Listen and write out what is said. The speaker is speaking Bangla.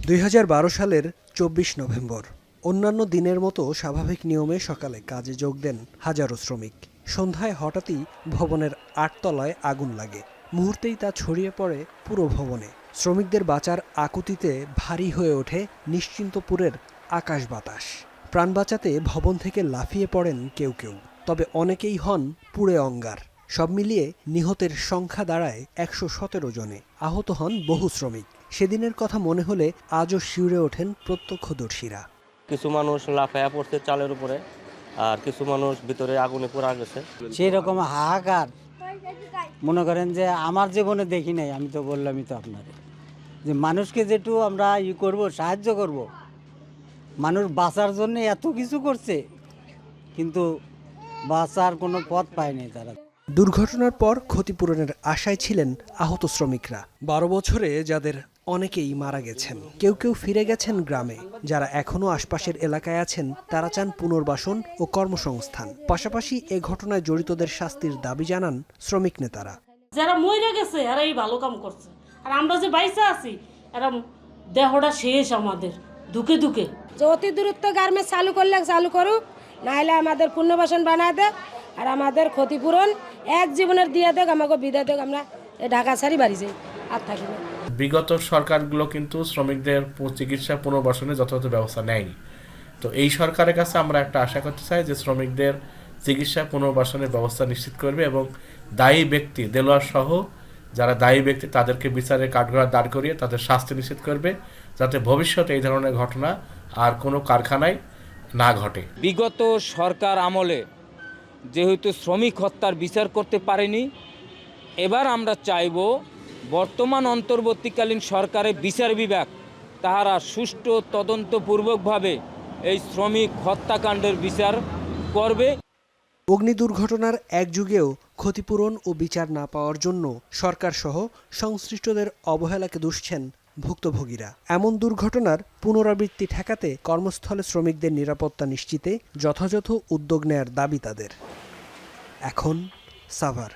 2012 সালের 24 নভেম্বর অন্যান্য দিনের মতো স্বাভাবিক নিয়মে সকালে কাজে যোগ দেন হাজারো শ্রমিক। সন্ধ্যায় হঠাৎই ভবনের 8 তলায় আগুন লাগে। মুহূর্তেই তা ছড়িয়ে পড়ে পুরো ভবনে। শ্রমিকদের বাঁচার আকুতিতে ভারী হয়ে ওঠে নিশ্চিন্তপুরের আকাশ বাতাস। প্রাণ বাঁচাতে ভবন থেকে লাফিয়ে পড়েন কেউ কেউ, তবে অনেকেই হন পুড়ে অঙ্গার। সব মিলিয়ে নিহতের সংখ্যা দাঁড়ায় 117 জনে। আহত হন বহু শ্রমিক। সেদিনের কথা মনে হলে আজও শিউরে ওঠেন প্রত্যক্ষদর্শীরা। কিছু মানুষ লাফায়া পড়ছে চালের উপরে, আর কিছু মানুষ ভিতরে আগুনে পোড়া গেছে। সেই রকম হাহাকার মনে করেন যে আমার জীবনে দেখি নাই। আমি তো বললামই তো আপনাদের যে মানুষকে যেটু আমরা করব, সাহায্য করব। মানুষ বাঁচার জন্য এত কিছু করছে, কিন্তু বাঁচার কোনো পথ পায়নি তারা। দুর্ঘটনার পর ক্ষতিপূরণের আশায় ছিলেন আহত শ্রমিকরা। 12 বছরে যাদের অনেকেই মারা গেছেন, কেউ কেউ ফিরে গেছেন গ্রামে। যারা এখনো আশপাশের এলাকায় আছেন তারা চান পুনর্বাসন ও কর্মসংস্থান। পাশাপাশি এ ঘটনায় জড়িতদের শাস্তির দাবি জানান শ্রমিক নেতারা। যারা মরে গেছে এরাই ভালো কাম করছে, আর আমরা যে বাইসা আছি এরা দেহটা শেষ আমাদের দুকে দুকে। যে অতি দূরত্ব গার্মেন্টস চালু করলে চালু করুক, নাহলে আমাদের পুনর্বাসন বানায় দেয় আর আমাদের ক্ষতিপূরণ এক জীবনের দিয়ে দেখ, আমাকে বিদায় দেখ। আমরা ঢাকা ছাড়ি বাড়ি যাই, আর থাকি না। বিগত সরকারগুলো কিন্তু শ্রমিকদের চিকিৎসা পুনর্বাসনে যথাযথ ব্যবস্থা নেয়নি। তো এই সরকারের কাছে আমরা একটা আশা করতে চাই যে শ্রমিকদের চিকিৎসা পুনর্বাসনের ব্যবস্থা নিশ্চিত করবে এবং দায়ী ব্যক্তি দেলোয়ার সহ যারা দায়ী ব্যক্তি তাদেরকে বিচারের কাঠগড়ায় দাঁড় করিয়ে তাদের শাস্তি নিশ্চিত করবে, যাতে ভবিষ্যতে এই ধরনের ঘটনা আর কোনো কারখানায় না ঘটে। বিগত সরকার আমলে যেহেতু শ্রমিক হত্যার বিচার করতে পারেনি, এবার আমরা চাইব বর্তমান অন্তর্বর্তীকালীন সরকারের বিচার বিভাগ তাহারা সুষ্ঠু তদন্তপূর্বকভাবে এই শ্রমিক হত্যাকাণ্ডের বিচার করবে। অগ্নি দুর্ঘটনার এক যুগেও ক্ষতিপূরণ ও বিচার না পাওয়ার জন্য সরকারসহ সংশ্লিষ্টদের অবহেলাকে দুষছেন ভুক্তভোগীরা। এমন দুর্ঘটনার পুনরাবৃত্তি ঠেকাতে কর্মস্থলে শ্রমিকদের নিরাপত্তা নিশ্চিতে যথাযথ উদ্যোগ নেয়ার দাবি তাদের। এখন সাভার।